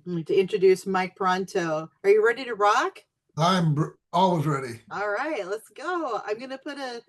To introduce Mike Peronto. Are you ready to rock? Always ready. All right, let's go. I'm gonna put a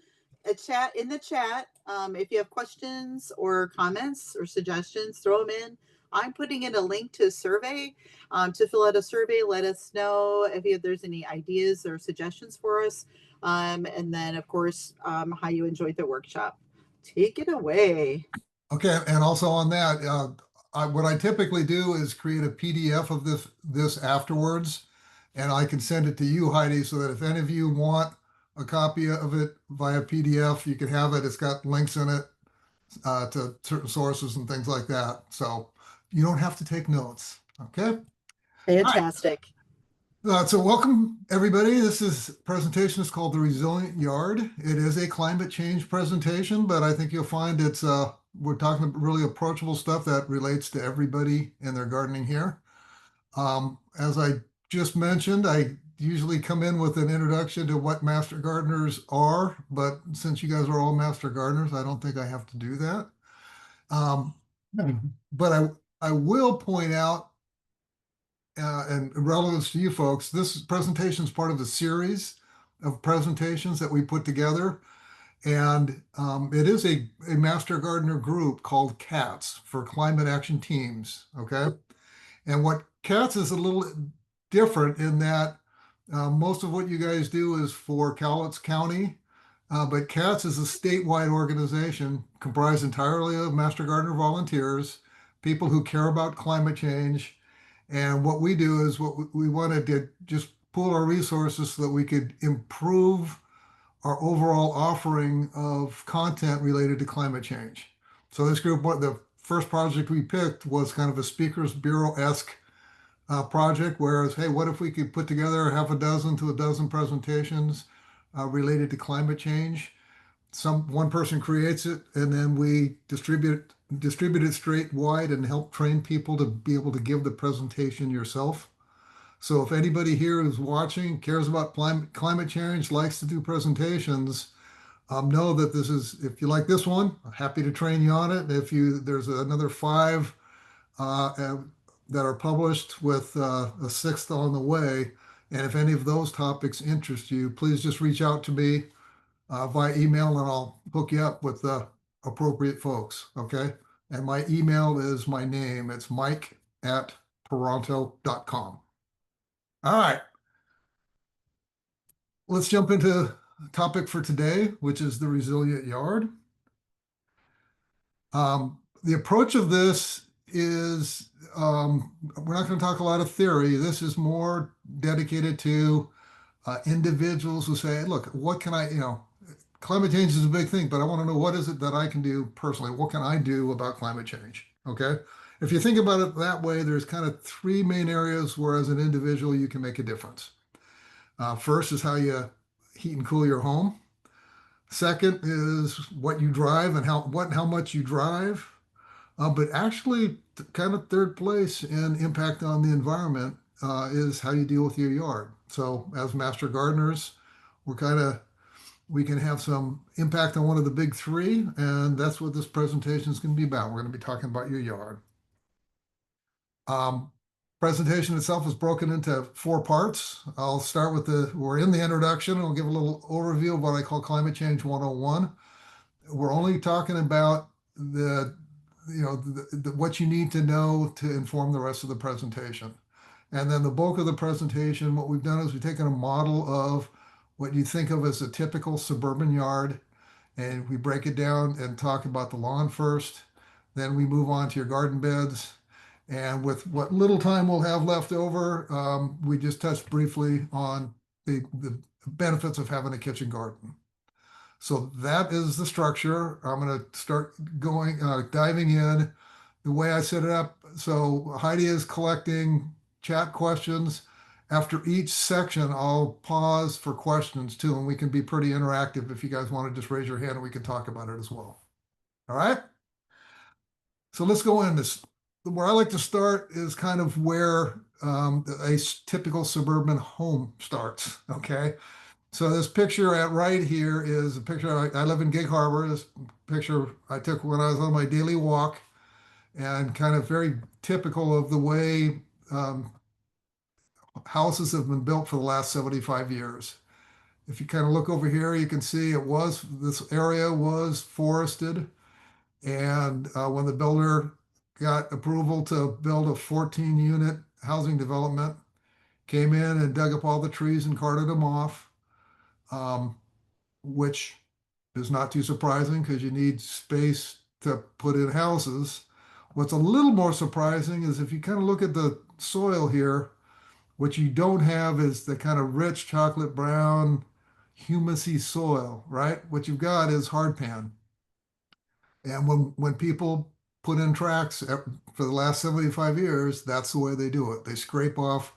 chat in the chat. If you have questions or comments or suggestions, throw them in. I'm putting in a link to a survey to fill out a survey. Let us know if there's any ideas or suggestions for us. And then, of course, how you enjoyed the workshop. Take it away. Okay, and also on that, what I typically do is create a PDF of this afterwards, and I can send it to you, Heidi, so that if any of you want a copy of it via PDF, you can have it. It's got links in it to certain sources and things like that. So you don't have to take notes. Okay. All right. Fantastic. So welcome everybody. This presentation is called The Resilient Yard. It is a climate change presentation, but I think you'll find we're talking about really approachable stuff that relates to everybody in their gardening here. As I just mentioned, I usually come in with an introduction to what master gardeners are, but since you guys are all master gardeners, I don't think I have to do that. Um, but I will point out and relevance to you folks, this presentation is part of a series of presentations that we put together. And it is a master gardener group called CATS for Climate Action Teams. Okay. And what CATS is a little different in that most of what you guys do is for Cowlitz County. But CATS is a statewide organization comprised entirely of master gardener volunteers, people who care about climate change, and what we do is we wanted to just pool our resources so that we could improve our overall offering of content related to climate change. So this group, the first project we picked was kind of a speakers bureau-esque project, whereas, hey, what if we could put together half a dozen to a dozen presentations related to climate change? One person creates it, and then we distribute it straight wide and help train people to be able to give the presentation yourself. So if anybody here who's watching cares about climate change, likes to do presentations, know that if you like this one, I'm happy to train you on it. There's another five that are published with a sixth on the way. And if any of those topics interest you, please just reach out to me via email and I'll hook you up with the appropriate folks. Okay. And my email is my name. It's mike@peronto.com. All right. Let's jump into the topic for today, which is the resilient yard. The approach of this is we're not going to talk a lot of theory. This is more dedicated to individuals who say, look, what can climate change is a big thing, but I want to know what is it that I can do personally? What can I do about climate change? Okay. If you think about it that way, there's kind of three main areas where as an individual you can make a difference. First is how you heat and cool your home. Second is what you drive and how much you drive. But actually, kind of third place in impact on the environment is how you deal with your yard. So as master gardeners, we can have some impact on one of the big three, and that's what this presentation is going to be about. We're going to be talking about your yard. Presentation itself is broken into four parts. I'll start with we're in the introduction, and I'll give a little overview of what I call Climate Change 101. We're only talking about what you need to know to inform the rest of the presentation. And then the bulk of the presentation, what we've done is we've taken a model of what you think of as a typical suburban yard, and we break it down and talk about the lawn first. Then we move on to your garden beds. And with what little time we'll have left over, we just touch briefly on the benefits of having a kitchen garden. So that is the structure. I'm going to start diving in the way I set it up. So Heidi is collecting chat questions. After each section, I'll pause for questions too, and we can be pretty interactive if you guys want to just raise your hand and we can talk about it as well. All right. So let's go in this. Where I like to start is kind of where a typical suburban home starts. Okay. So this picture right here is a picture. I live in Gig Harbor. This picture I took when I was on my daily walk, and kind of very typical of the way houses have been built for the last 75 years. If you kind of look over here, you can see this area was forested. And when the builder got approval to build a 14 unit housing development, came in and dug up all the trees and carted them off, um, which is not too surprising because you need space to put in houses. What's a little more surprising is if you kind of look at the soil here, what you don't have is the kind of rich chocolate brown, humusy soil, right? What you've got is hardpan. And when people put in tracks for the last 75 years, that's the way they do it. They scrape off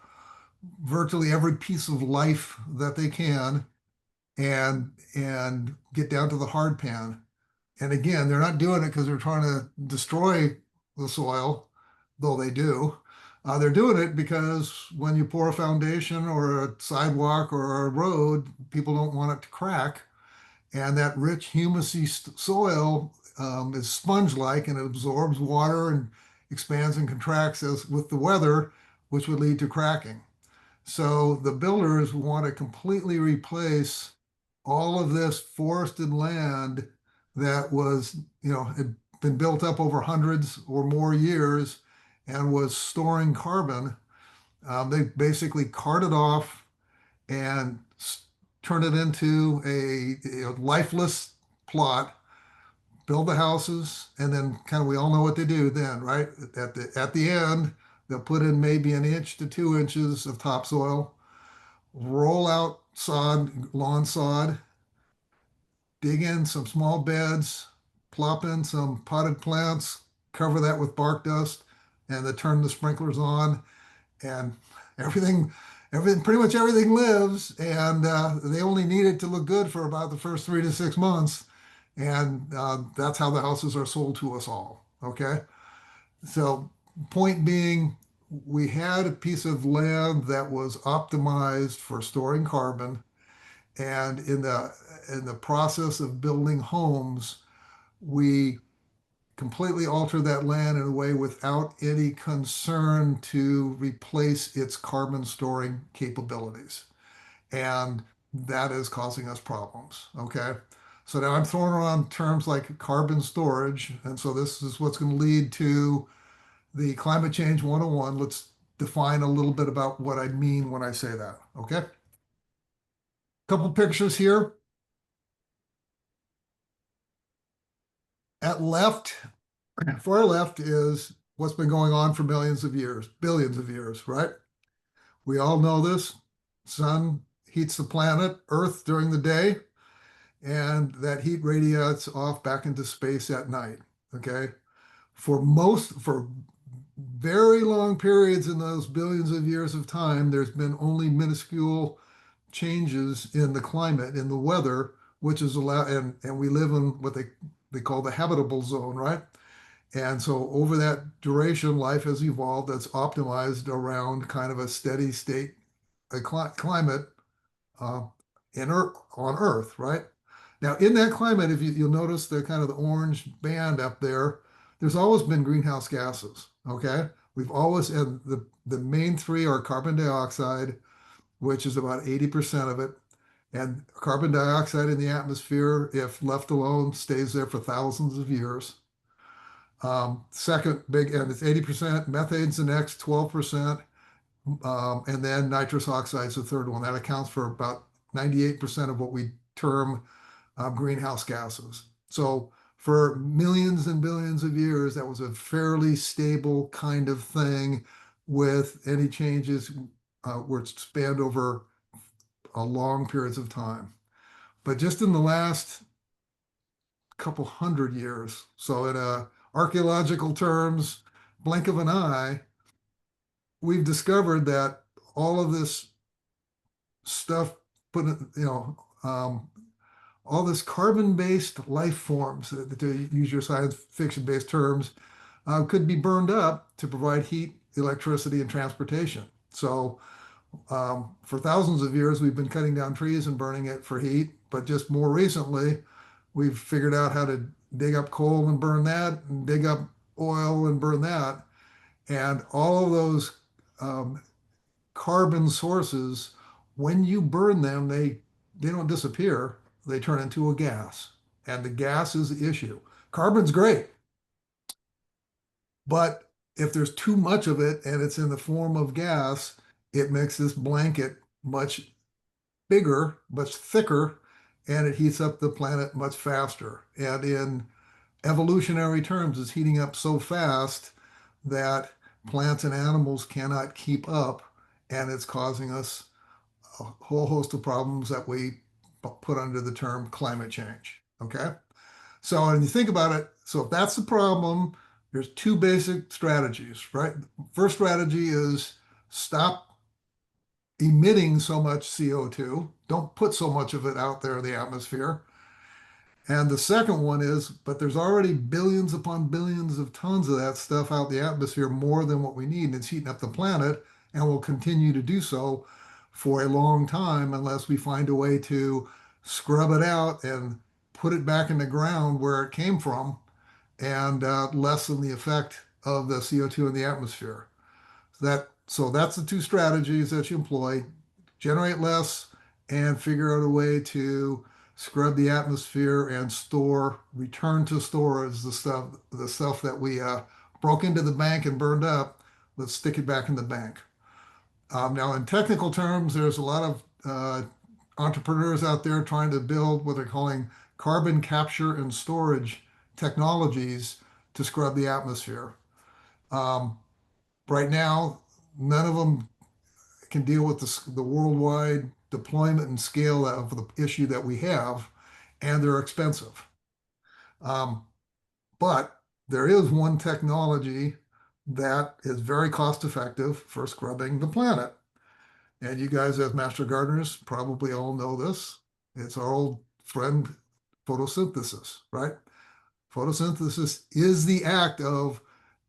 virtually every piece of life that they can and get down to the hard pan. And again, they're not doing it because they're trying to destroy the soil, though they do. They're doing it because when you pour a foundation or a sidewalk or a road, people don't want it to crack. And that rich, humusy soil is sponge-like and it absorbs water and expands and contracts as with the weather, which would lead to cracking. So the builders want to completely replace all of this forested land that was, had been built up over hundreds or more years and was storing carbon. They basically carted off and turn it into a lifeless plot, build the houses, and then kind of we all know what they do then, right? At the end, they'll put in maybe an inch to 2 inches of topsoil, roll out sod, lawn sod, dig in some small beds, plop in some potted plants, cover that with bark dust, and then turn the sprinklers on, and everything, pretty much everything lives. And they only need it to look good for about the first 3 to 6 months, and that's how the houses are sold to us all. Okay, so point being, we had a piece of land that was optimized for storing carbon, and in the process of building homes, we completely alter that land in a way without any concern to replace its carbon storing capabilities. And that is causing us problems. Okay. So now I'm throwing around terms like carbon storage. And so this is what's going to lead to the climate change 101. Let's define a little bit about what I mean when I say that. Okay. Couple pictures here. At left, far left is what's been going on for millions of years, billions of years, right? We all know this. Sun heats the planet, Earth during the day, and that heat radiates off back into space at night. Okay. For very long periods in those billions of years of time, there's been only minuscule changes in the climate, in the weather, which is allowed, and we live in what they call the habitable zone, right? And so over that duration, life has evolved that's optimized around kind of a steady state climate uh, on Earth, right? Now, in that climate, if you'll notice the kind of the orange band up there, there's always been greenhouse gases, okay? We've always, and the main three are carbon dioxide, which is about 80% of it. And carbon dioxide in the atmosphere, if left alone, stays there for thousands of years. Second big, and it's 80%, methane's the next 12%, and then nitrous oxide is the third one. That accounts for about 98% of what we term greenhouse gases. So for millions and billions of years, that was a fairly stable kind of thing with any changes were spanned over a long periods of time. But just in the last couple hundred years, so in archaeological terms, blink of an eye, we've discovered that all of this stuff, put all this carbon-based life forms, to use your science fiction-based terms, could be burned up to provide heat, electricity, and transportation. So for thousands of years, we've been cutting down trees and burning it for heat, but just more recently, we've figured out how to dig up coal and burn that, and dig up oil and burn that. And all of those um, carbon sources, when you burn them, they don't disappear. They turn into a gas, and the gas is the issue. Carbon's great, but if there's too much of it and it's in the form of gas, it makes this blanket much bigger, much thicker, and it heats up the planet much faster. And in evolutionary terms, it's heating up so fast that plants and animals cannot keep up, and it's causing us a whole host of problems that we put under the term climate change. Okay. So when you think about it, so if that's the problem, there's two basic strategies, right? First strategy is stop emitting so much CO2. Don't put so much of it out there in the atmosphere. And the second one is, but there's already billions upon billions of tons of that stuff out in the atmosphere, more than what we need. And it's heating up the planet and will continue to do so for a long time unless we find a way to scrub it out and put it back in the ground where it came from and lessen the effect of the CO2 in the atmosphere. So that's the two strategies that you employ: generate less and figure out a way to scrub the atmosphere and store, return to storage the stuff that we broke into the bank and burned up. Let's stick it back in the bank. Now, in technical terms, there's a lot of entrepreneurs out there trying to build what they're calling carbon capture and storage technologies to scrub the atmosphere. Um, right now, none of them can deal with the worldwide deployment and scale of the issue that we have, and they're expensive. Um, but there is one technology that is very cost effective for scrubbing the planet. And you guys, as master gardeners, probably all know this. It's our old friend photosynthesis, right? Photosynthesis is the act of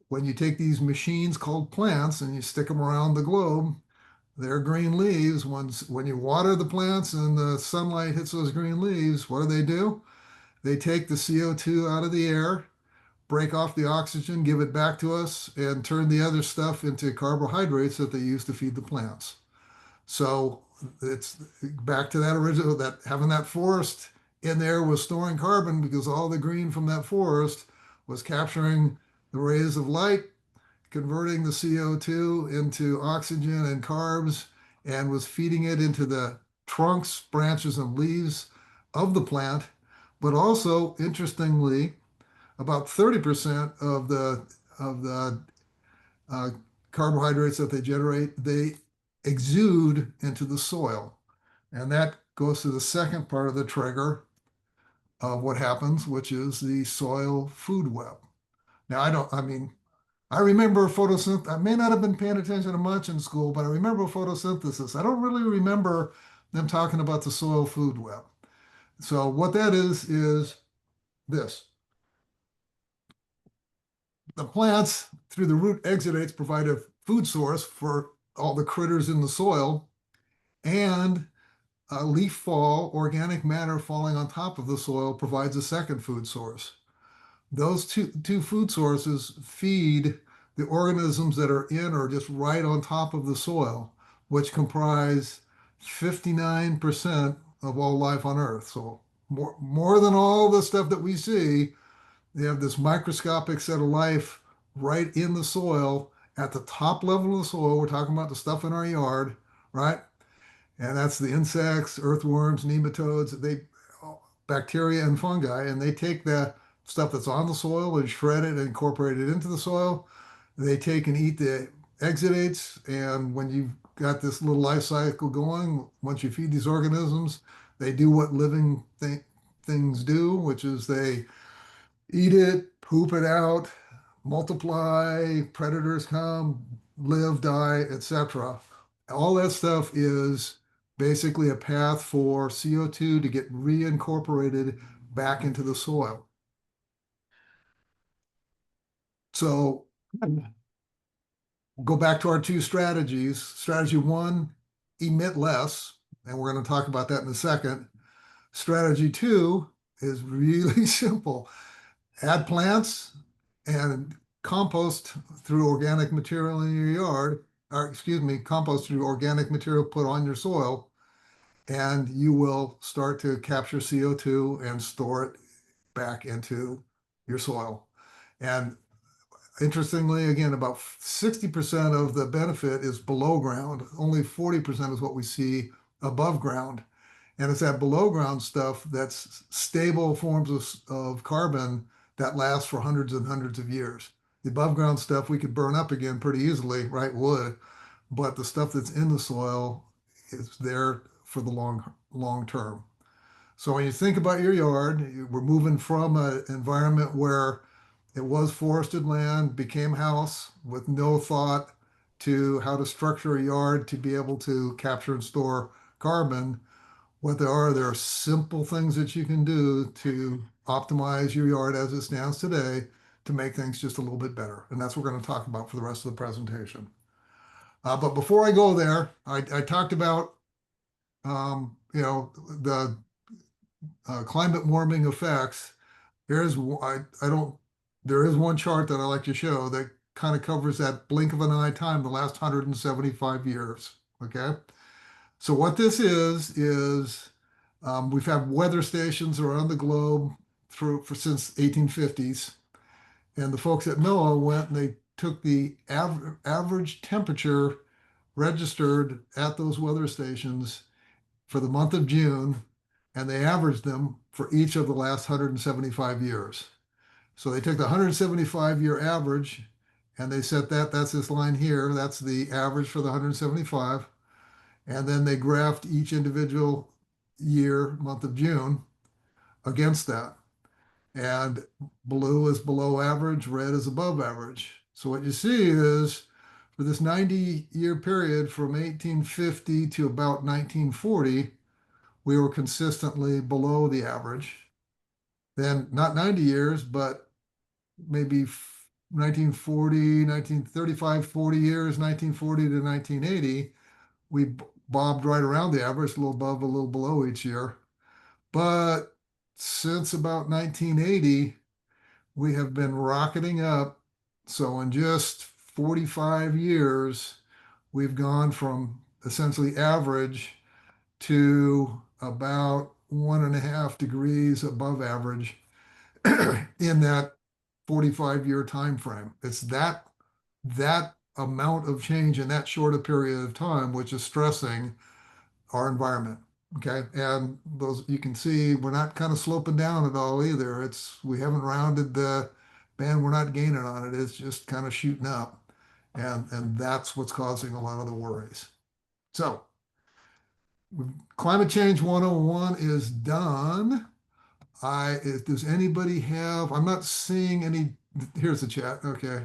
when you take these machines called plants and you stick them around the globe, they're green leaves. When you water the plants and the sunlight hits those green leaves, what do? They take the CO2 out of the air, break off the oxygen, give it back to us, and turn the other stuff into carbohydrates that they use to feed the plants. So it's back to that original, that having that forest in there was storing carbon because all the green from that forest was capturing the rays of light, converting the CO2 into oxygen and carbs, and was feeding it into the trunks, branches, and leaves of the plant. But also, interestingly, about 30% of the uh, carbohydrates that they generate, they exude into the soil. And that goes to the second part of the trigger of what happens, which is the soil food web. Now, I mean, I remember photosynthesis. I may not have been paying attention to much in school, but I remember photosynthesis. I don't really remember them talking about the soil food web. So what that is this. The plants, through the root exudates, provide a food source for all the critters in the soil, and leaf fall, organic matter falling on top of the soil, provides a second food source. Those two food sources feed the organisms that are in or just right on top of the soil, which comprise 59% of all life on Earth. So more than all the stuff that we see, they have this microscopic set of life right in the soil at the top level of the soil. We're talking about the stuff in our yard, right? And that's the insects, earthworms, nematodes, bacteria and fungi, and they take the stuff that's on the soil and shred it and incorporate it into the soil. They take and eat the exudates, and when you've got this little life cycle going, once you feed these organisms, they do what living things do, which is they eat it, poop it out, multiply, predators come, live, die, etc. All that stuff is basically a path for CO2 to get reincorporated back into the soil. So go back to our two strategies. Strategy one, emit less, and we're going to talk about that in a second. Strategy two is really simple. Add plants and compost through organic material in your yard, or excuse me, compost through organic material put on your soil, and you will start to capture CO2 and store it back into your soil. And interestingly, again, about 60% of the benefit is below ground. Only 40% is what we see above ground. And it's that below ground stuff that's stable forms of carbon that lasts for hundreds and hundreds of years. The above ground stuff we could burn up again pretty easily, right? Wood, but the stuff that's in the soil is there for the long term. So when you think about your yard, we're moving from an environment where it was forested land, became house with no thought to how to structure a yard to be able to capture and store carbon. What there are simple things that you can do to optimize your yard as it stands today to make things just a little bit better. And that's what we're going to talk about for the rest of the presentation. But before I go there, I talked about the climate warming effects. I don't, there is one chart that I like to show that kind of covers that blink of an eye time, the last 175 years. Okay. So what this is we've had weather stations around the globe since 1850s, and the folks at NOAA went and they took the average temperature registered at those weather stations for the month of June, and they averaged them for each of the last 175 years. So they took the 175-year average and they set that's this line here, that's the average for the 175. And then they graphed each individual year, month of June, against that. And blue is below average, red is above average. So what you see is for this 90-year period from 1850 to about 1940, we were consistently below the average. Then not 90 years, but maybe 1940, 1935, 40 years, 1940 to 1980, we bobbed right around the average, a little above, a little below each year. But since about 1980, we have been rocketing up. So in just 45 years, we've gone from essentially average to about 1.5 degrees above average in that 45-year time frame. It's that amount of change in that short a period of time, which is stressing our environment. Okay, and those you can see we're not kind of sloping down at all either. We haven't rounded the band, we're not gaining on it. It's just kind of shooting up, and that's what's causing a lot of the worries. So climate change 101 is done. Does anybody have, I'm not seeing any, here's the chat. Okay.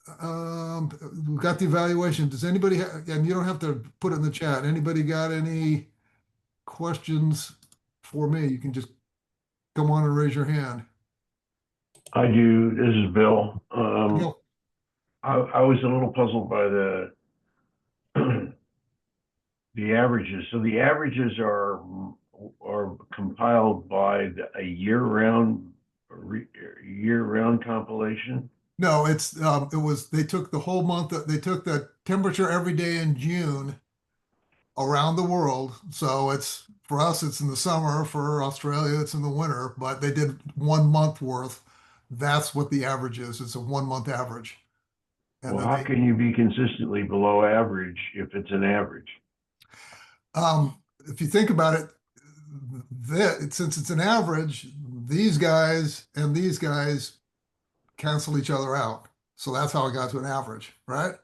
We've got the evaluation. Does anybody have, and you don't have to put it in the chat. Anybody got any questions for me? You can just come on and raise your hand. I do. This is Bill. Bill? I was a little puzzled by the the averages. So the averages are compiled by a year-round compilation. No, they took the whole month, they took the temperature every day in June around the world. So for us, it's in the summer. For Australia, it's in the winter, but they did 1 month worth. That's what the average is. It's a 1 month average. And Well, then how can you be consistently below average if it's an average? if you think about it, since it's an average, these guys and these guys cancel each other out. So that's how it got to an average, right?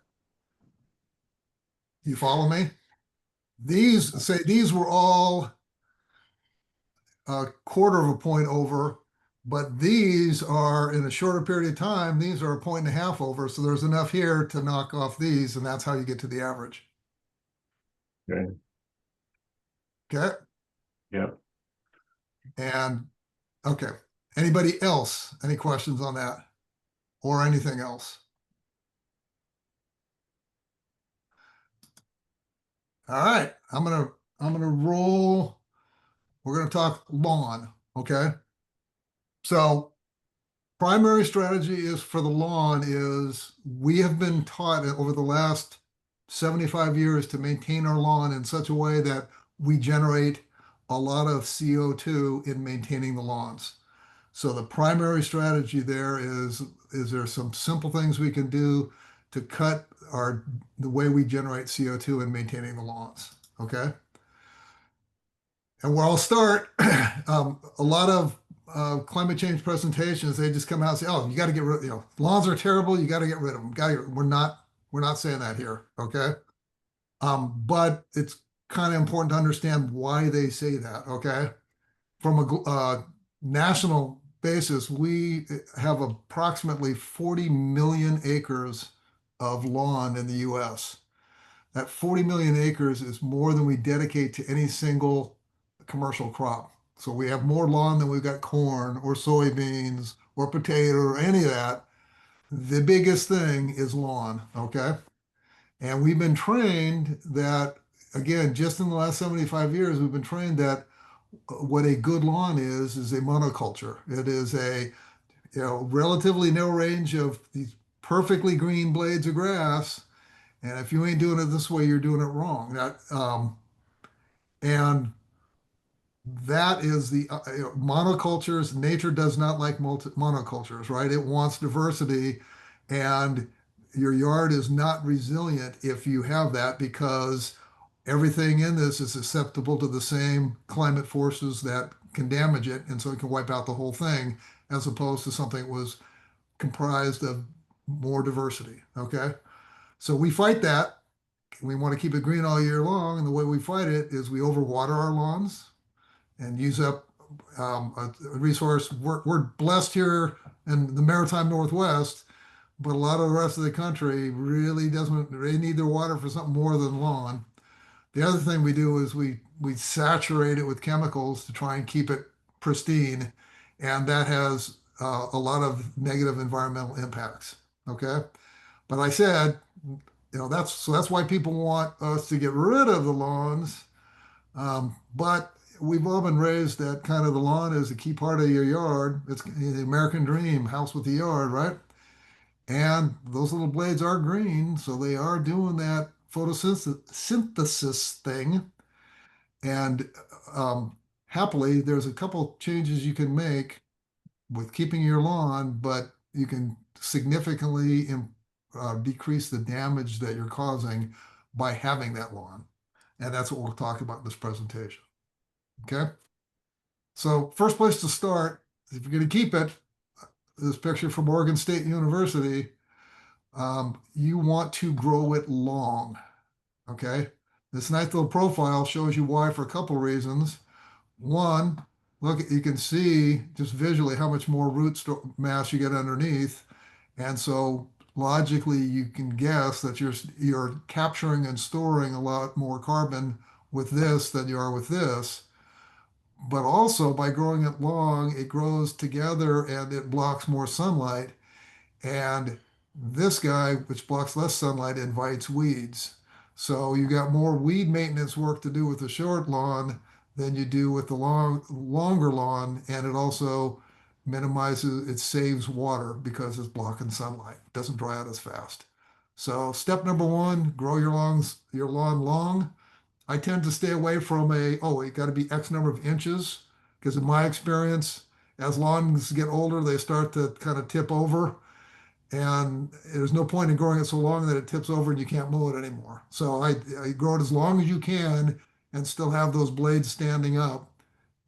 You follow me? These were all a quarter of a point over, but these are in a shorter period of time, these are 1.5 over. So there's enough here to knock off these, and that's how you get to the average. Okay. Okay. Yeah. And okay. Anybody else? Any questions on that or anything else? All right. I'm gonna roll. We're gonna talk lawn. Okay. So Primary strategy is for the lawn is we have been taught over the last 75 years to maintain our lawn in such a way that we generate a lot of CO2 in maintaining the lawns. So the primary strategy there is there some simple things we can do to cut the way we generate CO2 in maintaining the lawns. Okay. And where I'll start, a lot of climate change presentations, they just come out and say, "Oh, you got to get rid. Lawns are terrible. You got to get rid of them. We're not saying that here, okay? But it's kind of important to understand why they say that, okay? From a national basis, we have approximately 40 million acres of lawn in the U.S. That 40 million acres is more than we dedicate to any single commercial crop. So we have more lawn than we've got corn or soybeans or potato or any of that. The biggest thing is lawn, okay? And we've been trained that, again, just in the last 75 years, we've been trained that what a good lawn is a monoculture. It is a relatively narrow range of these perfectly green blades of grass. And if you ain't doing it this way, you're doing it wrong. And that is the monocultures. Nature does not like monocultures, right? It wants diversity, and your yard is not resilient if you have that because everything in this is susceptible to the same climate forces that can damage it, and so it can wipe out the whole thing, as opposed to something that was comprised of more diversity. Okay, so we fight that. We want to keep it green all year long, and the way we fight it is we overwater our lawns and use up a resource. We're blessed here in the maritime Northwest, but a lot of the rest of the country really doesn't. They need their water for something more than lawn. The other thing we do is we saturate it with chemicals to try and keep it pristine, and that has a lot of negative environmental impacts. Okay, but I said, that's why people want us to get rid of the lawns. But we've all been raised that kind of the lawn is a key part of your yard. It's the American dream, house with the yard, right? And those little blades are green, so they are doing that photosynthesis thing. And happily, there's a couple changes you can make with keeping your lawn, but you can significantly decrease the damage that you're causing by having that lawn. And that's what we'll talk about in this presentation. Okay. So first place to start, if you're going to keep it, this picture from Oregon State University, you want to grow it long. Okay. This nice little profile shows you why for a couple reasons. One, look, you can see just visually how much more root mass you get underneath. And so logically, you can guess that you're capturing and storing a lot more carbon with this than you are with this. But also by growing it long, it grows together and it blocks more sunlight. And this guy, which blocks less sunlight, invites weeds. So you got more weed maintenance work to do with the short lawn than you do with the longer lawn. And it also it saves water because it's blocking sunlight. It doesn't dry out as fast. So step number one, grow your lawn long. I tend to stay away from it got to be X number of inches, because in my experience, as lawns get older, they start to kind of tip over. And there's no point in growing it so long that it tips over and you can't mow it anymore. So I grow it as long as you can and still have those blades standing up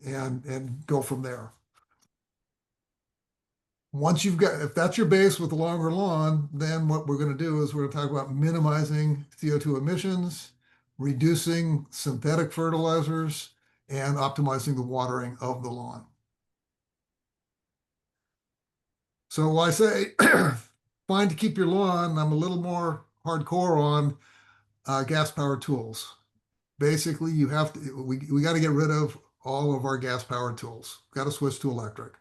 and go from there. If that's your base with a longer lawn, then what we're going to do is we're going to talk about minimizing CO2 emissions, reducing synthetic fertilizers, and optimizing the watering of the lawn. So I say, fine to keep your lawn. I'm a little more hardcore on gas-powered tools. Basically, we got to get rid of all of our gas-powered tools. Got to switch to electric.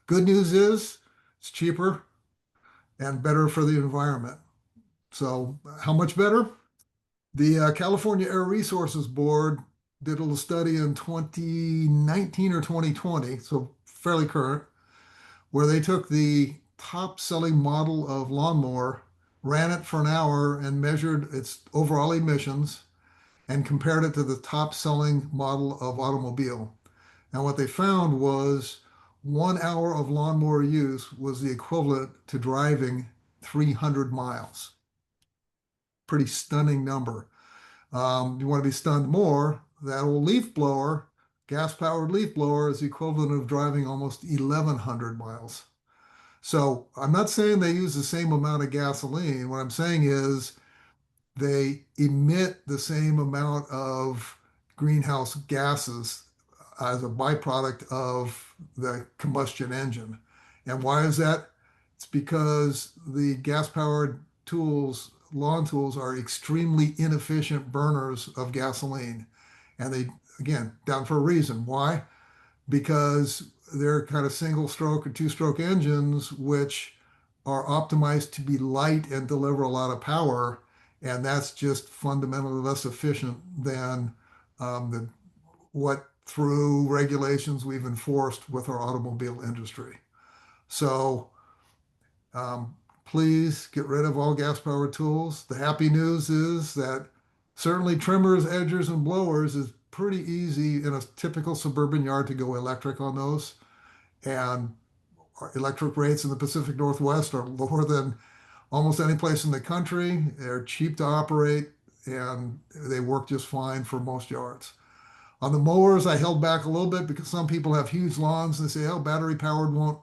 Good news is it's cheaper and better for the environment. So how much better? The California Air Resources Board did a little study in 2019 or 2020, so fairly current, where they took the top selling model of lawnmower, ran it for an hour, and measured its overall emissions and compared it to the top selling model of automobile. And what they found was 1 hour of lawnmower use was the equivalent to driving 300 miles. Pretty stunning number. You want to be stunned more, that old leaf blower, gas-powered leaf blower, is the equivalent of driving almost 1,100 miles. So I'm not saying they use the same amount of gasoline. What I'm saying is they emit the same amount of greenhouse gases as a byproduct of the combustion engine. And why is that? It's because the gas-powered tools, lawn tools, are extremely inefficient burners of gasoline. And they, again, down for a reason. Why? Because they're kind of single stroke or two-stroke engines, which are optimized to be light and deliver a lot of power. And that's just fundamentally less efficient than what through regulations we've enforced with our automobile industry. So please get rid of all gas powered tools. The happy news is that certainly trimmers, edgers, and blowers is pretty easy in a typical suburban yard to go electric on those. And our electric rates in the Pacific Northwest are lower than almost any place in the country. They're cheap to operate and they work just fine for most yards. On the mowers, I held back a little bit because some people have huge lawns and they say, "Oh, battery powered won't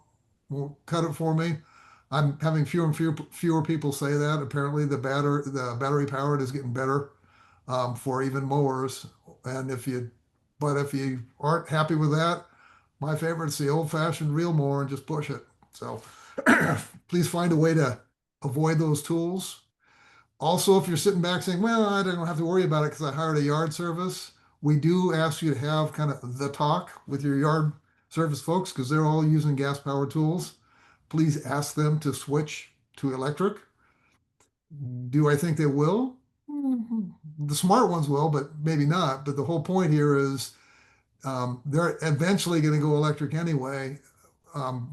cut it for me." I'm having fewer and fewer people say that. Apparently, the battery powered is getting better for even mowers. And if you aren't happy with that, my favorite is the old fashioned reel mower and just push it. So please find a way to avoid those tools. Also, if you're sitting back saying, "Well, I don't have to worry about it because I hired a yard service," we do ask you to have kind of the talk with your yard service folks because they're all using gas powered tools. Please ask them to switch to electric. Do I think they will? The smart ones will, but maybe not. But the whole point here is they're eventually going to go electric anyway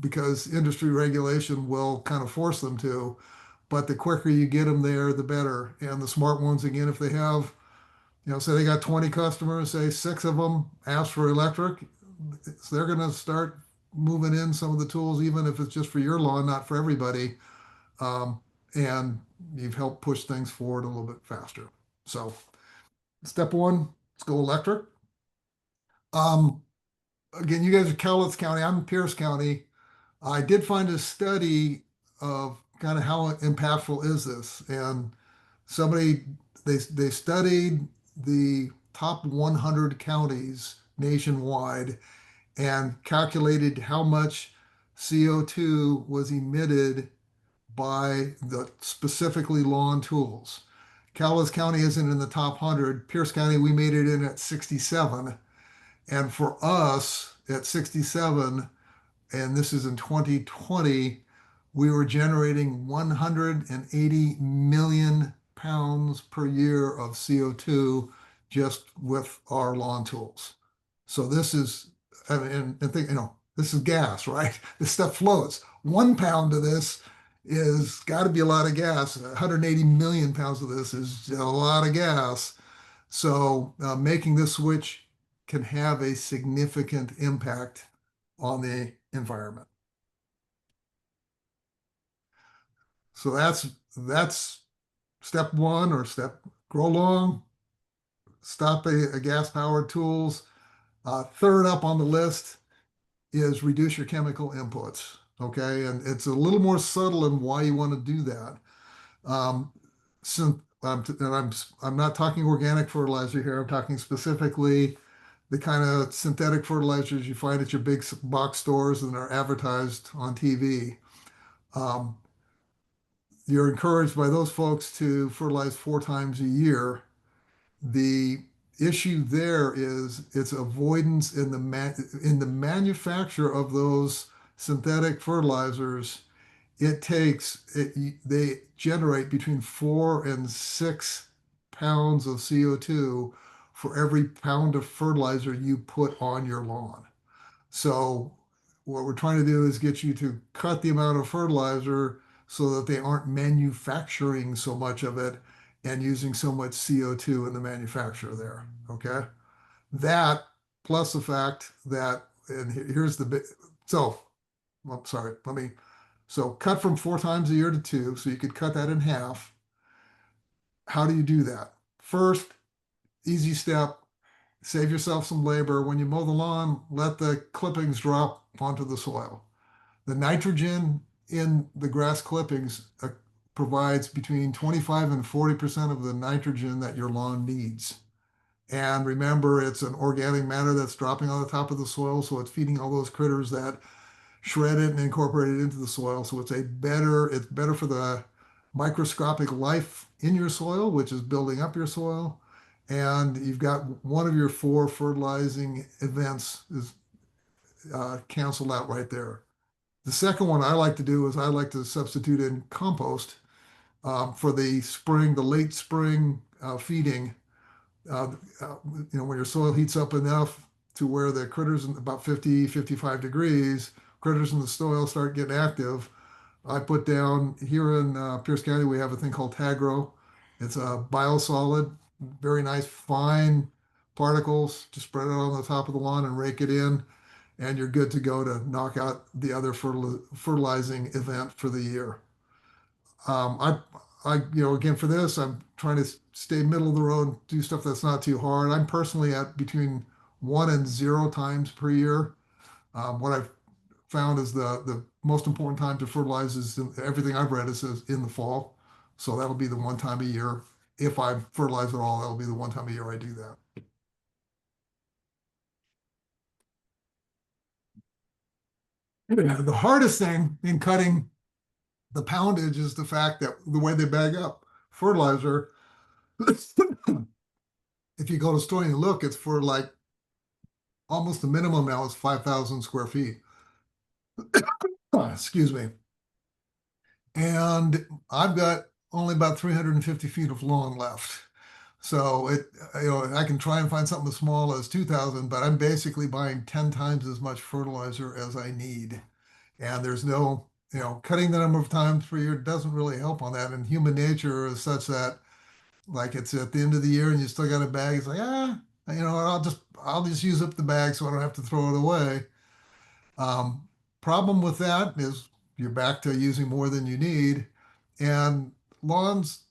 because industry regulation will kind of force them to. But the quicker you get them there, the better. And the smart ones, again, if they have, say they got 20 customers, say 6 of them ask for electric, so they're going to start moving in some of the tools, even if it's just for your lawn, not for everybody. And you've helped push things forward a little bit faster. So step one, let's go electric. Again, you guys are Cowlitz County. I'm in Pierce County. I did find a study of kind of how impactful is this, and somebody they studied the top 100 counties nationwide and calculated how much CO2 was emitted by the specifically lawn tools. Cowlitz County isn't in the top 100. Pierce County, we made it in at 67. And for us at 67, and this is in 2020, we were generating 180 million pounds per year of CO2 just with our lawn tools. So this is, and think, this is gas, right? This stuff floats. 1 pound of this is got to be a lot of gas. 180 million pounds of this is a lot of gas. So making this switch can have a significant impact on the environment. So that's step one, or grow long, stop a gas powered tools. Third up on the list is reduce your chemical inputs. Okay, and it's a little more subtle in why you want to do that. I'm not talking organic fertilizer here. I'm talking specifically the kind of synthetic fertilizers you find at your big box stores and are advertised on TV. You're encouraged by those folks to fertilize 4 times a year. The issue there is its avoidance in the manufacture of those synthetic fertilizers. They generate between 4 and 6 pounds of CO2 for every pound of fertilizer you put on your lawn. So what we're trying to do is get you to cut the amount of fertilizer so that they aren't manufacturing so much of it and using so much CO2 in the manufacture there. Okay. That plus the fact that, and here's the big, so I'm sorry, so cut from 4 times a year to 2. So you could cut that in half. How do you do that? First, easy step, save yourself some labor. When you mow the lawn, let the clippings drop onto the soil. The nitrogen in the grass clippings provides between 25 and 40% of the nitrogen that your lawn needs. And remember, it's an organic matter that's dropping on the top of the soil, so it's feeding all those critters that shred it and incorporate it into the soil. So it's better for the microscopic life in your soil, which is building up your soil. And you've got one of your 4 fertilizing events is canceled out right there. The second one I like to do is I like to substitute in compost for the late spring feeding. When your soil heats up enough to where the critters in about 50, 55 degrees, critters in the soil start getting active. I put down here in Pierce County, we have a thing called Tagro. It's a biosolid, very nice, fine particles. Just spread it on the top of the lawn and rake it in, and you're good to go to knock out the other fertilizing event for the year. Again, for this, I'm trying to stay middle of the road, do stuff that's not too hard. I'm personally at between 1 and 0 times per year. What I've found is the most important time to fertilize is everything I've read is in the fall. So that'll be the one time a year. If I fertilize at all, that'll be the one time a year I do that. The hardest thing in cutting the poundage is the fact that the way they bag up fertilizer, if you go to the store and you look, it's for like almost the minimum now is 5,000 square feet. Excuse me. And I've got only about 350 feet of lawn left. So I can try and find something as small as 2,000, but I'm basically buying 10 times as much fertilizer as I need. And there's no, cutting the number of times per year doesn't really help on that. And human nature is such that, like, it's at the end of the year and you still got a bag. It's like, I'll just use up the bag so I don't have to throw it away. Problem with that is you're back to using more than you need, and lawns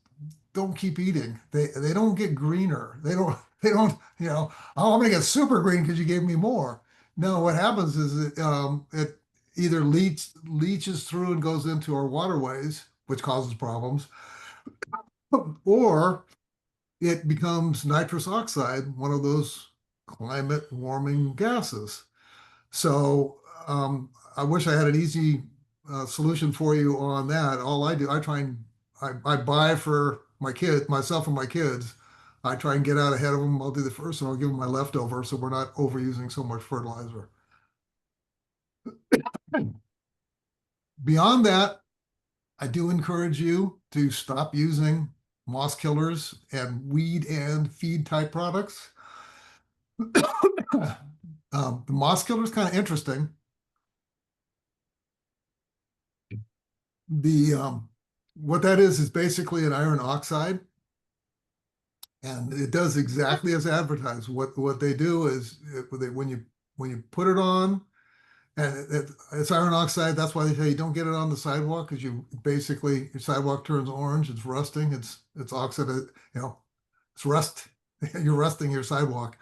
don't keep eating. They don't get greener. They don't. Oh, I'm gonna get super green because you gave me more. No, what happens is it either leaches through and goes into our waterways, which causes problems, or it becomes nitrous oxide, one of those climate warming gases. So I wish I had an easy solution for you on that. All I do, I buy for myself and my kids. I try and get out ahead of them. I'll do the first and I'll give them my leftover so we're not overusing so much fertilizer. Beyond that, I do encourage you to stop using moss killers and weed and feed type products. The moss killer is kind of interesting. What that is basically an iron oxide, and it does exactly as advertised. What they do is when you put it on, and it's iron oxide. That's why they say you don't get it on the sidewalk, because your sidewalk turns orange. It's rusting. It's oxidized. It's rust. You're rusting your sidewalk.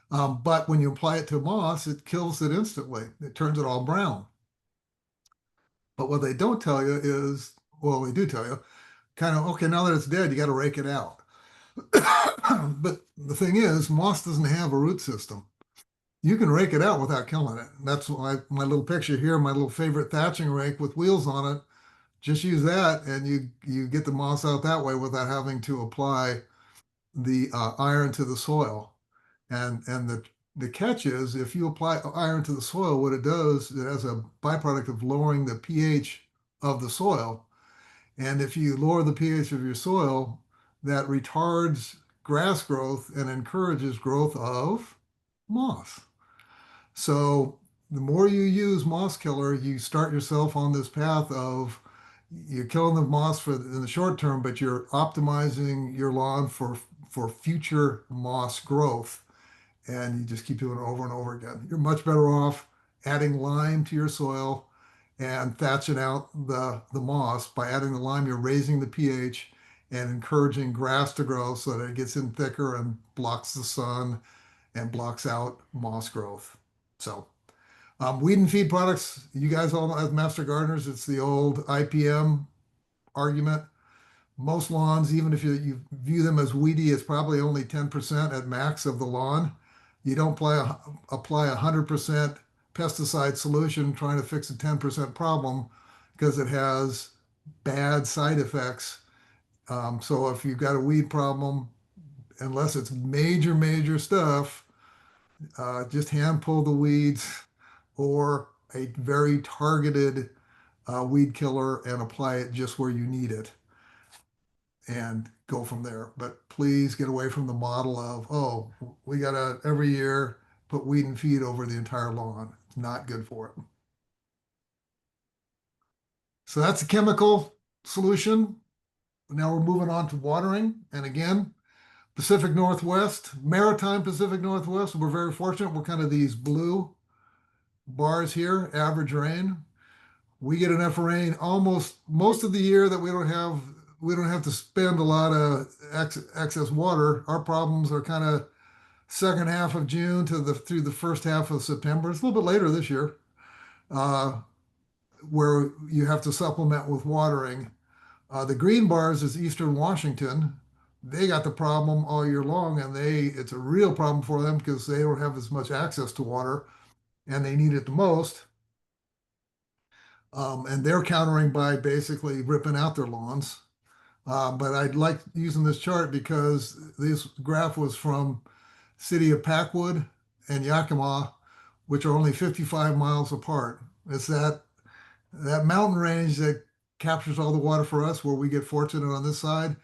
But when you apply it to moss, it kills it instantly. It turns it all brown. But what they don't tell you is, well, they do tell you, kind of, okay, now that it's dead, you got to rake it out. But the thing is, moss doesn't have a root system. You can rake it out without killing it. That's why my little picture here, my little favorite thatching rake with wheels on it, just use that and you get the moss out that way without having to apply the iron to the soil. And the catch is, if you apply iron to the soil, what it does, it has a byproduct of lowering the pH of the soil. And if you lower the pH of your soil, that retards grass growth and encourages growth of moss. So the more you use moss killer, you start yourself on this path of you're killing the moss in the short term, but you're optimizing your lawn for future moss growth. And you just keep doing it over and over again. You're much better off adding lime to your soil and thatching out the moss. By adding the lime, you're raising the pH and encouraging grass to grow so that it gets in thicker and blocks the sun and blocks out moss growth. So, weed and feed products, you guys all know as master gardeners, it's the old IPM argument. Most lawns, even if you view them as weedy, it's probably only 10% at max of the lawn. You don't apply 100% pesticide solution trying to fix a 10% problem because it has bad side effects. So if you've got a weed problem, unless it's major, major stuff, just hand pull the weeds or a very targeted weed killer and apply it just where you need it and go from there. But please get away from the model of, oh, we got to every year put weed and feed over the entire lawn. It's not good for it. So that's a chemical solution. Now we're moving on to watering. And again, Pacific Northwest, Maritime Pacific Northwest, we're very fortunate. We're kind of these blue bars here, average rain. We get enough rain almost most of the year that we don't have to spend a lot of excess water. Our problems are kind of second half of June through the first half of September. It's a little bit later this year, where you have to supplement with watering. The green bars is Eastern Washington. They got the problem all year long, and it's a real problem for them because they don't have as much access to water, and they need it the most. And they're countering by basically ripping out their lawns. But I'd like using this chart because this graph was from city of Packwood and Yakima, which are only 55 miles apart. It's that mountain range that captures all the water for us where we get fortunate on this side.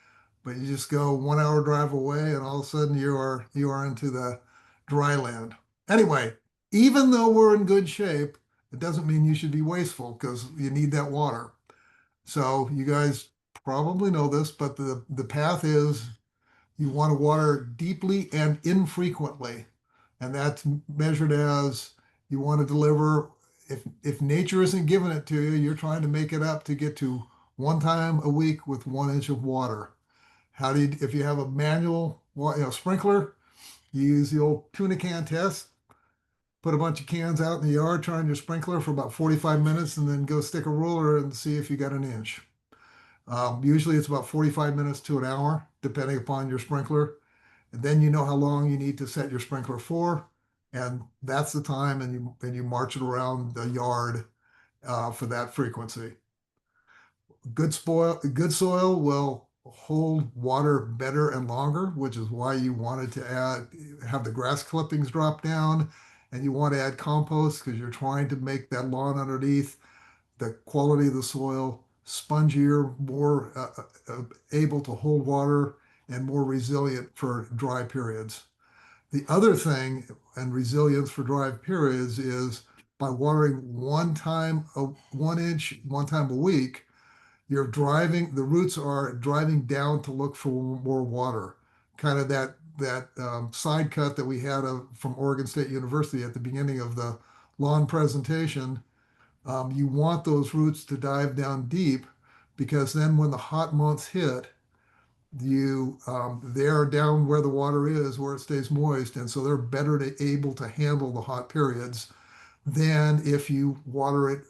But you just go 1 hour drive away and all of a sudden you are into the dry land. Anyway, even though we're in good shape, it doesn't mean you should be wasteful because you need that water. So you guys probably know this, but the path is you want to water deeply and infrequently. And that's measured as you want to deliver, if nature isn't giving it to you, you're trying to make it up to get to 1 time a week with 1 inch of water. If you have a manual sprinkler, you use the old tuna can test, put a bunch of cans out in the yard, turn your sprinkler for about 45 minutes, and then go stick a ruler and see if you got 1 inch. Usually it's about 45 minutes to an hour, depending upon your sprinkler. And then you know how long you need to set your sprinkler for. And that's the time, and you march it around the yard for that frequency. Good soil will hold water better and longer, which is why you wanted to have the grass clippings drop down, and you want to add compost because you're trying to make that lawn underneath, the quality of the soil spongier, more able to hold water, and more resilient for dry periods. The other thing, and resilience for dry periods, is by watering 1 inch, 1 time a week, the roots are driving down to look for more water. Kind of that side cut that we had from Oregon State University at the beginning of the lawn presentation. You want those roots to dive down deep because then when the hot months hit, they're down where the water is, where it stays moist, and so they're better able to handle the hot periods than if you water it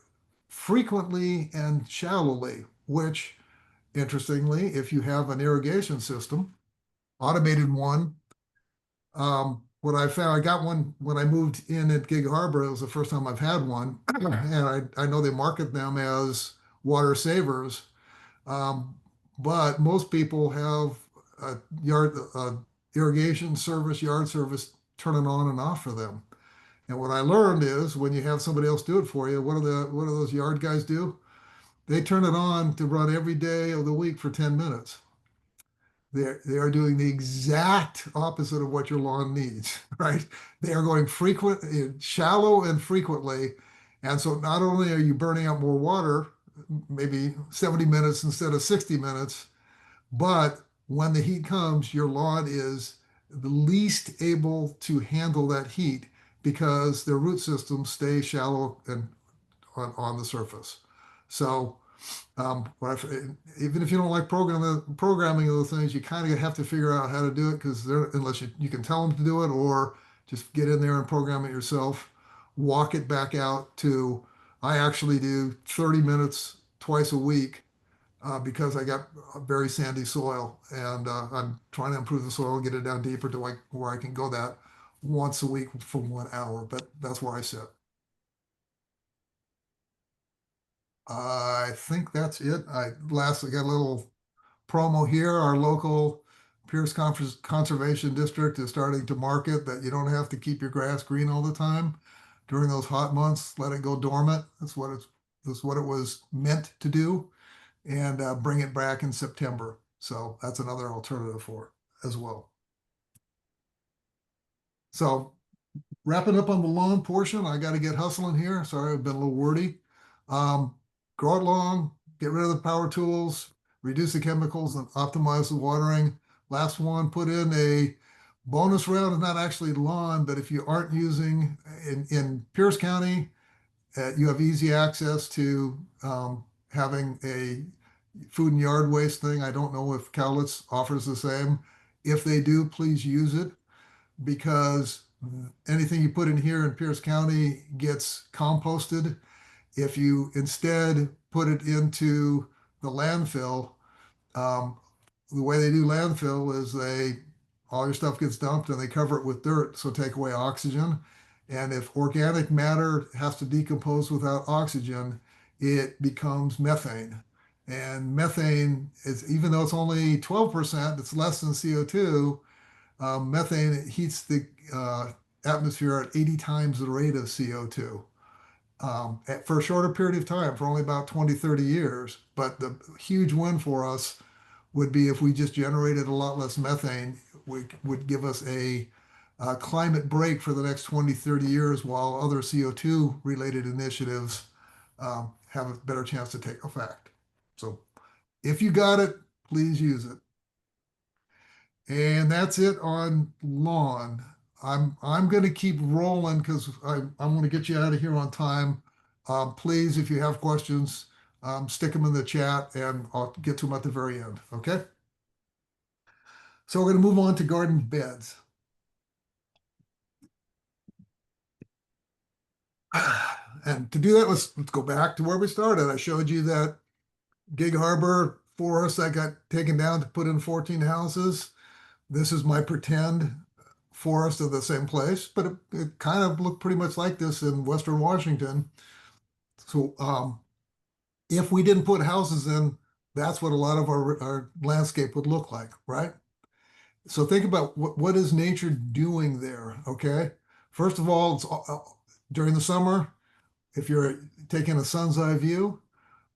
frequently and shallowly, which, interestingly, if you have an irrigation system, automated one, what I found, I got one when I moved in at Gig Harbor. It was the first time I've had one, and I know they market them as water savers, but most people have a irrigation service, yard service, turn it on and off for them. And what I learned is when you have somebody else do it for you, what do those yard guys do? They turn it on to run every day of the week for 10 minutes. They are doing the exact opposite of what your lawn needs, right? They are going shallow and frequently. And so not only are you burning up more water, maybe 70 minutes instead of 60 minutes, but when the heat comes, your lawn is the least able to handle that heat because their root systems stay shallow and on the surface. So even if you don't like programming of those things, you kind of have to figure out how to do it because unless you can tell them to do it or just get in there and program it yourself, walk it back out to, I actually do 30 minutes twice a week because I got a very sandy soil and I'm trying to improve the soil and get it down deeper to where I can go that once a week for 1 hour, but that's where I sit. I think that's it. I got a little promo here. Our local Pierce Conservation District is starting to market that you don't have to keep your grass green all the time during those hot months. Let it go dormant. That's what it was meant to do, and bring it back in September. So that's another alternative for it as well. So wrapping up on the lawn portion, I got to get hustling here. Sorry, I've been a little wordy. Um, Grow it long, get rid of the power tools, reduce the chemicals, and optimize the watering. Last one, put in a bonus round. It's not actually lawn, but if you aren't using in Pierce County, you have easy access to having a food and yard waste thing. I don't know if Cowlitz offers the same. If they do, please use it because anything you put in here in Pierce County gets composted. If you instead put it into the landfill, um, the way they do landfill is all your stuff gets dumped and they cover it with dirt, so take away oxygen. And if organic matter has to decompose without oxygen, it becomes methane. And methane is, even though it's only 12%, it's less than CO2. Methane heats the atmosphere at 80 times the rate of CO2 for a shorter period of time, for only about 20, 30 years. But the huge win for us would be if we just generated a lot less methane, would give us a climate break for the next 20, 30 years while other CO2 related initiatives have a better chance to take effect. So if you got it, please use it. And that's it on lawn. I'm going to keep rolling because I'm going to get you out of here on time. Please, if you have questions, stick them in the chat and I'll get to them at the very end. Okay. So we're going to move on to garden beds. And to do that, let's go back to where we started. I showed you that Gig Harbor forest that got taken down to put in 14 houses. This is my pretend forest of the same place, but it kind of looked pretty much like this in Western Washington. So if we didn't put houses in, that's what a lot of our landscape would look like, right? So think about what is nature doing there, okay? First of all, it's during the summer, if you're taking a sun's eye view,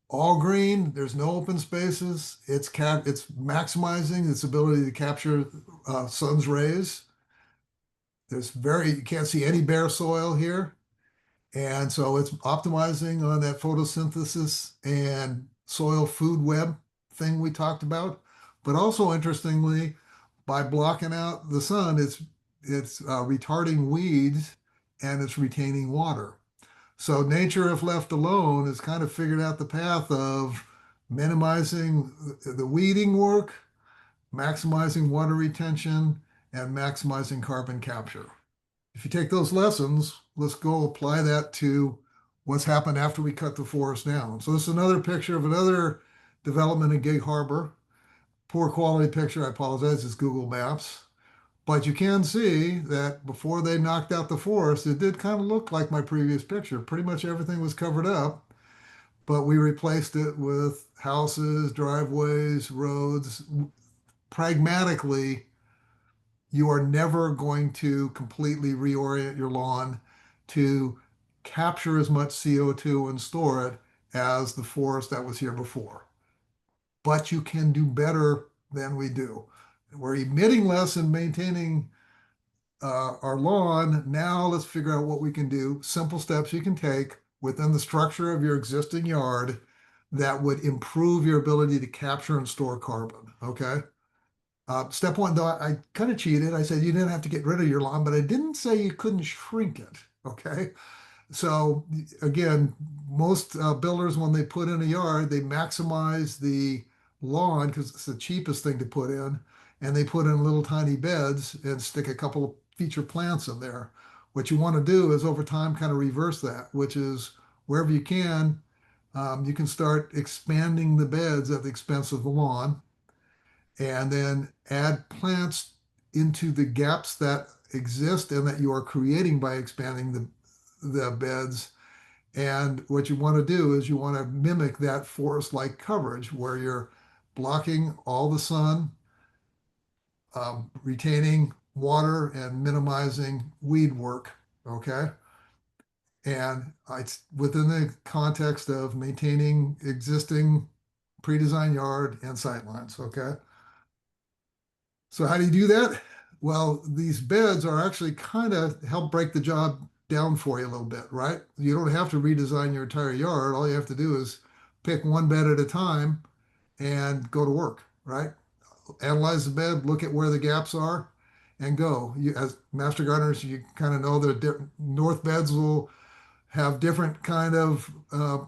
all green, there's no open spaces. It's maximizing its ability to capture sun's rays. You can't see any bare soil here. And so it's optimizing on that photosynthesis and soil food web thing we talked about. But also interestingly, by blocking out the sun, it's retarding weeds and it's retaining water. So nature, if left alone, has kind of figured out the path of minimizing the weeding work, maximizing water retention, and maximizing carbon capture. If you take those lessons, let's go apply that to what's happened after we cut the forest down. So this is another picture of another development in Gig Harbor. Poor quality picture, I apologize, it's Google Maps. But you can see that before they knocked out the forest, it did kind of look like my previous picture. Pretty much everything was covered up, but we replaced it with houses, driveways, roads. Pragmatically, you are never going to completely reorient your lawn to capture as much CO2 and store it as the forest that was here before. But you can do better than we do. we're emitting less and maintaining our lawn. Now let's figure out what we can do. Simple steps you can take within the structure of your existing yard that would improve your ability to capture and store carbon. Okay. Step one, though, I kind of cheated. I said you didn't have to get rid of your lawn, but I didn't say you couldn't shrink it. Okay. So again, most builders, when they put in a yard, they maximize the lawn because it's the cheapest thing to put in, and they put in little tiny beds and stick a couple of feature plants in there. What you want to do is over time kind of reverse that, which is wherever you can start expanding the beds at the expense of the lawn, and then add plants into the gaps that exist and that you are creating by expanding the beds. And what you want to do is you want to mimic that forest-like coverage where you're blocking all the sun, retaining water, and minimizing weed work. Okay. And it's within the context of maintaining existing pre-designed yard and sightlines. Okay. So how do you do that? Well, these beds are actually kind of help break the job down for you a little bit, right? You don't have to redesign your entire yard. All you have to do is pick one bed at a time and go to work, right? Analyze the bed, look at where the gaps are, and go. You, as master gardeners, you kind of know that north beds will have different kind of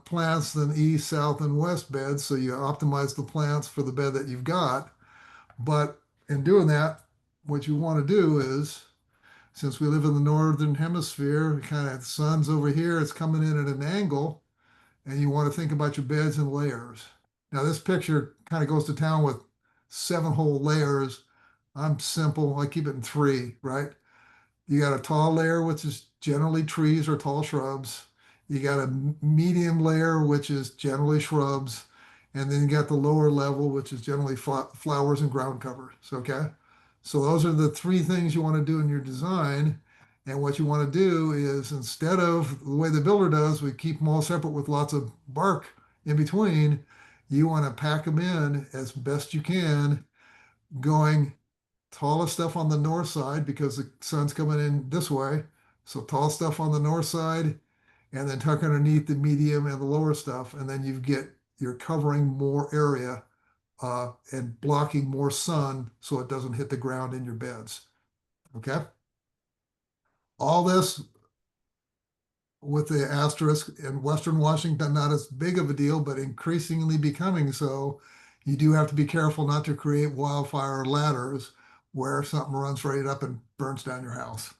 plants than east, south, and west beds. So you optimize the plants for the bed that you've got. But in doing that, what you want to do is, since we live in the northern hemisphere, kind of the sun's over here, it's coming in at an angle, and you want to think about your beds in layers. Now, this picture kind of goes to town with 7 whole layers. I'm simple, I keep it in 3, right? You got a tall layer, which is generally trees or tall shrubs. You got a medium layer, which is generally shrubs. And then you got the lower level, which is generally flowers and ground cover. So, okay. So those are the 3 things you want to do in your design. And what you want to do is, instead of the way the builder does, we keep them all separate with lots of bark in between. You want to pack them in as best you can, going tallest stuff on the north side because the sun's coming in this way. So tall stuff on the north side, and then tuck underneath the medium and the lower stuff, and then you're covering more area and blocking more sun so it doesn't hit the ground in your beds. Okay. All this with the asterisk in Western Washington, not as big of a deal, but increasingly becoming so. You do have to be careful not to create wildfire ladders where something runs right up and burns down your house.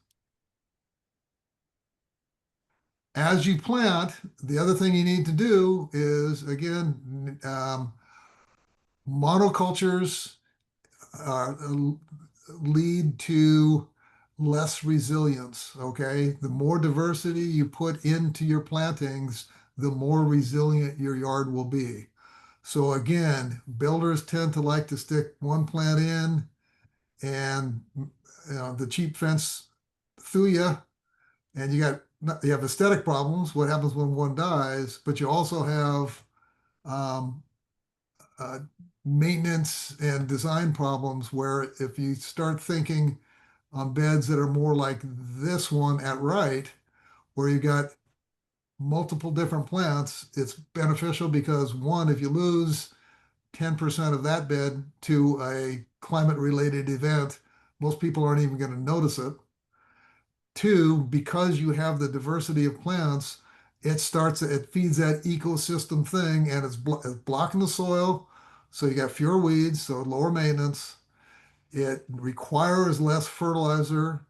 As you plant, the other thing you need to do is, again, monocultures uh, lead to less resilience. Okay. The more diversity you put into your plantings, the more resilient your yard will be. So again, builders tend to like to stick one plant in and the cheap fence through you, and you have aesthetic problems. What happens when one dies? But you also have um, uh, maintenance and design problems where if you start thinking on beds that are more like this one at right, where you got multiple different plants, it's beneficial because one, if you lose 10% of that bed to a climate related event, most people aren't even going to notice it. 2, because you have the diversity of plants, it feeds that ecosystem thing, and it's blocking the soil. So you got fewer weeds, so lower maintenance. It requires less fertilizer,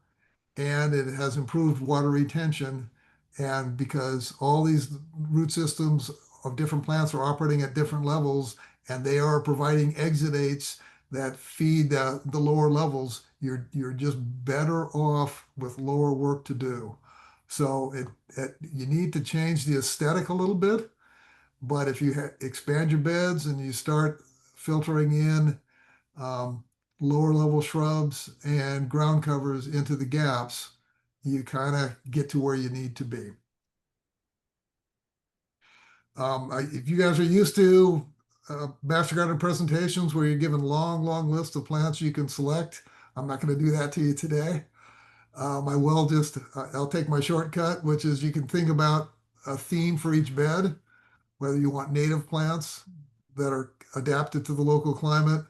and it has improved water retention. And because all these root systems of different plants are operating at different levels, and they are providing exudates that feed the lower levels, you're just better off with lower work to do. So you need to change the aesthetic a little bit, but if you expand your beds and you start filtering in um, lower level shrubs and ground covers into the gaps, you kind of get to where you need to be. If you guys are used to master garden presentations where you're given long lists of plants you can select. I'm not going to do that to you today. I will just, I'll take my shortcut, which is you can think about a theme for each bed, whether you want native plants that are adapted to the local climate.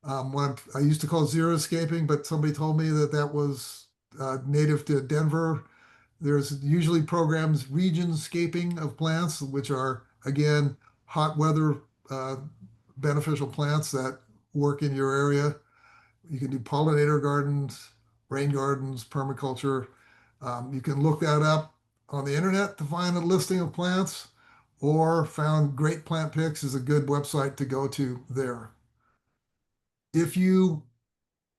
What I used to call xeriscaping, but somebody told me that that was native to Denver. There's usually programs, regionscaping of plants, which are, again, hot weather uh, beneficial plants that work in your area. You can do pollinator gardens, rain gardens, permaculture. You can look that up on the internet to find a listing of plants, or found Great Plant Picks is a good website to go to there. If you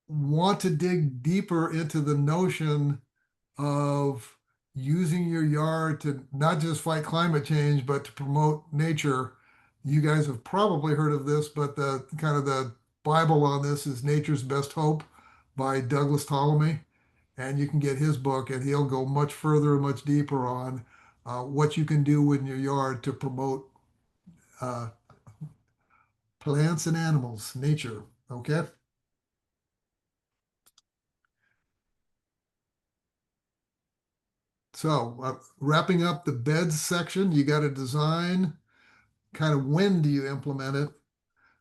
want to dig deeper into the notion of using your yard to not just fight climate change, but to promote nature. You guys have probably heard of this, but the kind of the Bible on this is Nature's Best Hope by Douglas Ptolemy. And you can get his book, and he'll go much further and much deeper on what you can do in your yard to promote uh, plants and animals, nature. Okay. So, wrapping up the beds section, you got to design kind of when do you implement it,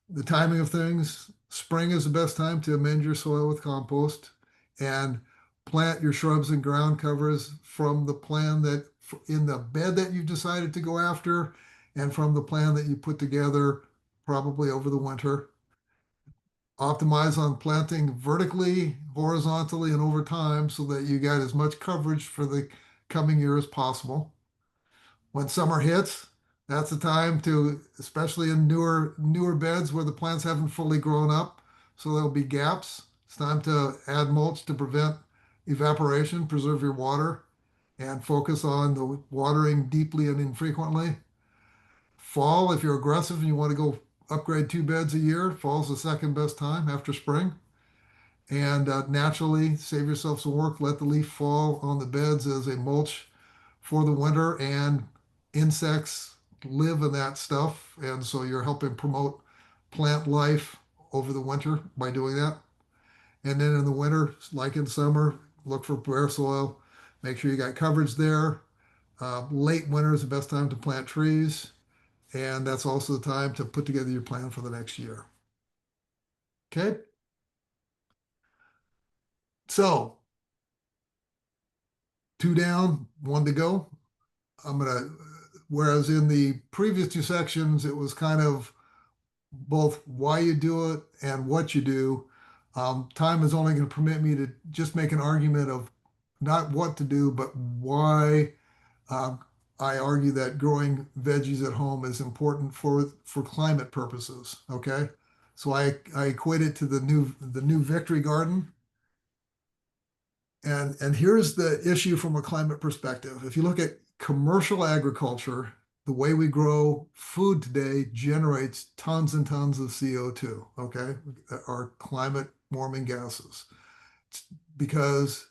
the timing of things. Spring is the best time to amend your soil with compost and plant your shrubs and ground covers from the plan that in the bed that you've decided to go after and from the plan that you put together probably over the winter. Optimize on planting vertically, horizontally, and over time so that you got as much coverage for the coming year as possible. When summer hits, that's the time to, especially in newer beds where the plants haven't fully grown up, so there'll be gaps. It's time to add mulch to prevent evaporation, preserve your water, and focus on the watering deeply and infrequently. Fall, if you're aggressive and you want to go upgrade 2 beds a year, fall's the second best time after spring. And naturally, save yourself some work. Let the leaf fall on the beds as a mulch for the winter, and insects live in that stuff. And so you're helping promote plant life over the winter by doing that. And then in the winter, like in summer, look for bare soil. Make sure you got coverage there. Late winter is the best time to plant trees. And that's also the time to put together your plan for the next year. Okay. So 2 down, 1 to go. Whereas in the previous 2 sections, it was kind of both why you do it and what you do. Time is only going to permit me to just make an argument of not what to do, but why I argue that growing veggies at home is important for climate purposes. Okay, so I equate it to the new Victory Garden. And here's the issue from a climate perspective. If you look at commercial agriculture, the way we grow food today generates tons and tons of CO2, okay, our climate warming gases. It's because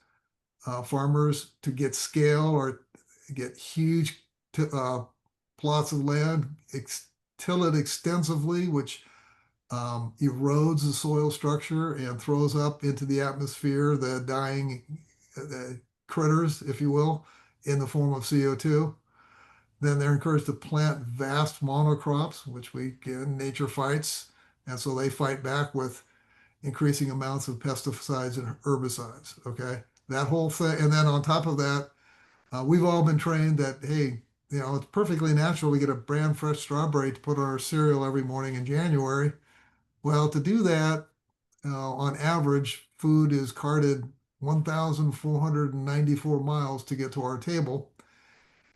farmers, to get scale or get huge plots of land, till it extensively, which erodes the soil structure and throws up into the atmosphere the dying critters, if you will, in the form of CO2. Then they're encouraged to plant vast monocrops, which nature fights. And so they fight back with increasing amounts of pesticides and herbicides. Okay. That whole thing. And then on top of that, we've all been trained that, hey, it's perfectly natural to get a brand fresh strawberry to put on our cereal every morning in January. Well, to do that, on average, food is carted 1,494 miles to get to our table.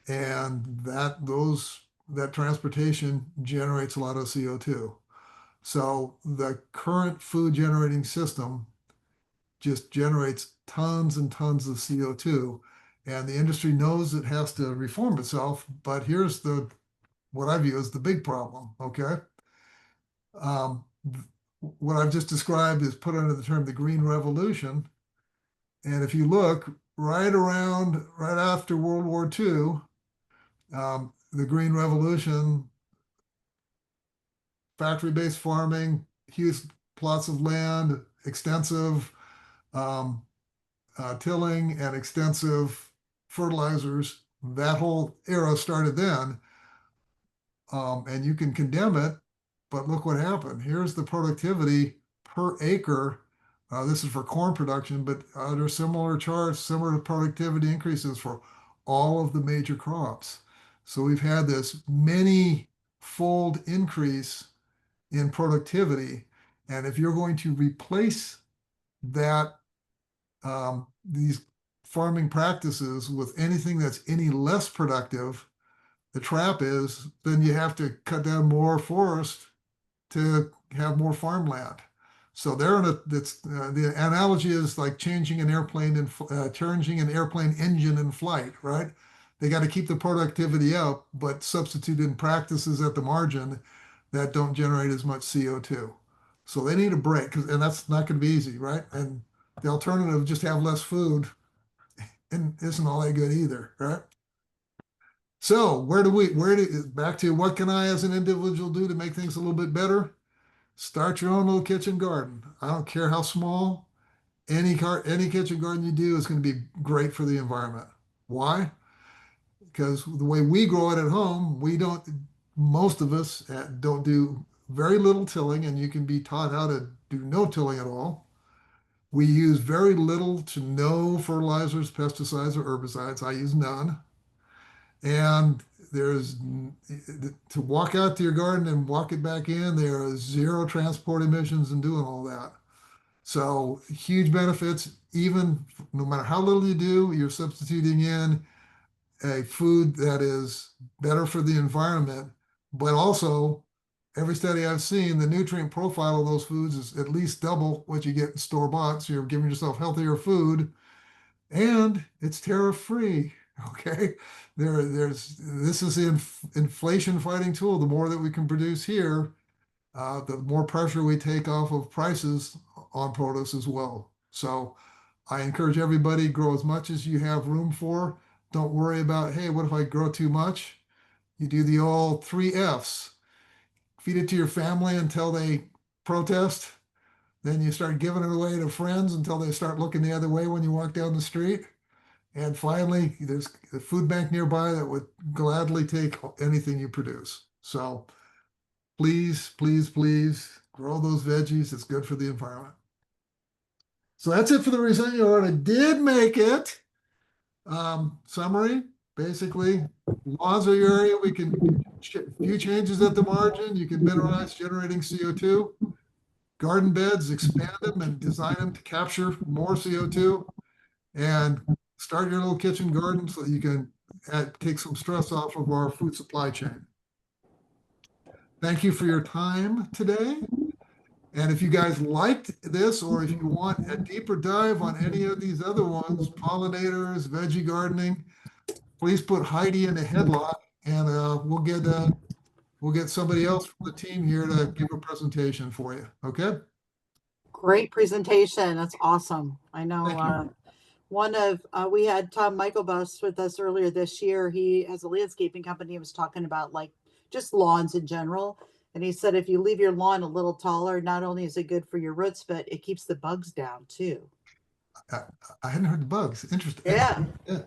And that transportation generates a lot of CO2. So the current food generating system just generates tons and tons of CO2. And the industry knows it has to reform itself. But here's what I view as the big problem. Okay. What I've just described is put under the term the Green Revolution. And if you look right after World War II, the Green Revolution factory-based farming, huge plots of land, extensive tilling, and extensive fertilizers. That whole era started then, and you can condemn it, but look what happened. Here's the productivity per acre. This is for corn production, but under similar charts, similar productivity increases for all of the major crops. So we've had this many-fold increase in productivity. And if you're going to replace that, these farming practices with anything that's any less productive, the trap is then you have to cut down more forest to have more farmland. So they're in a, that's the analogy is like changing an airplane and changing an airplane engine in flight, right? They got to keep the productivity up, but substitute in practices at the margin that don't generate as much CO2. So they need a break, and that's not going to be easy, right? And the alternative, just have less food, and isn't all that good either, right? So back to what can I as an individual do to make things a little bit better? Start your own little kitchen garden. I don't care how small, any kitchen garden you do is going to be great for the environment. Why? Because the way we grow it at home, most of us don't do very little tilling, and you can be taught how to do no tilling at all. We use very little to no fertilizers, pesticides, or herbicides. I use none. And there's to walk out to your garden and walk it back in, there is zero transport emissions and doing all that. So huge benefits, even no matter how little you do, you're substituting in a food that is better for the environment, but also every study I've seen, the nutrient profile of those foods is at least double what you get in store-bought. So you're giving yourself healthier food, and it's tariff-free. Okay, this is the inflation fighting tool. The more that we can produce here, the more pressure we take off of prices on produce as well. So I encourage everybody, grow as much as you have room for. Don't worry about, hey, what if I grow too much? You do the old 3 F's. Feed it to your family until they protest. Then you start giving it away to friends until they start looking the other way when you walk down the street. And finally, there's a food bank nearby that would gladly take anything you produce. So please, please, please grow those veggies. It's good for the environment. So that's it for the reason you already did make it. Summary, basically, laws of your area, we can few changes at the margin. You can mineralize generating CO2. Garden beds, expand them and design them to capture more CO2. And start your little kitchen garden so that you can take some stress off of our food supply chain. Thank you for your time today. And if you guys liked this, or if you want a deeper dive on any of these other ones, pollinators, veggie gardening, please put Heidi in the headlock, and we'll get somebody else from the team here to give a presentation for you. Okay? Great presentation. That's awesome. I know we had Tom Michaelbus with us earlier this year. He has a landscaping company and was talking about like just lawns in general. And he said if you leave your lawn a little taller, not only is it good for your roots, but it keeps the bugs down too. I hadn't heard the bugs. Interesting. Yeah. Yeah.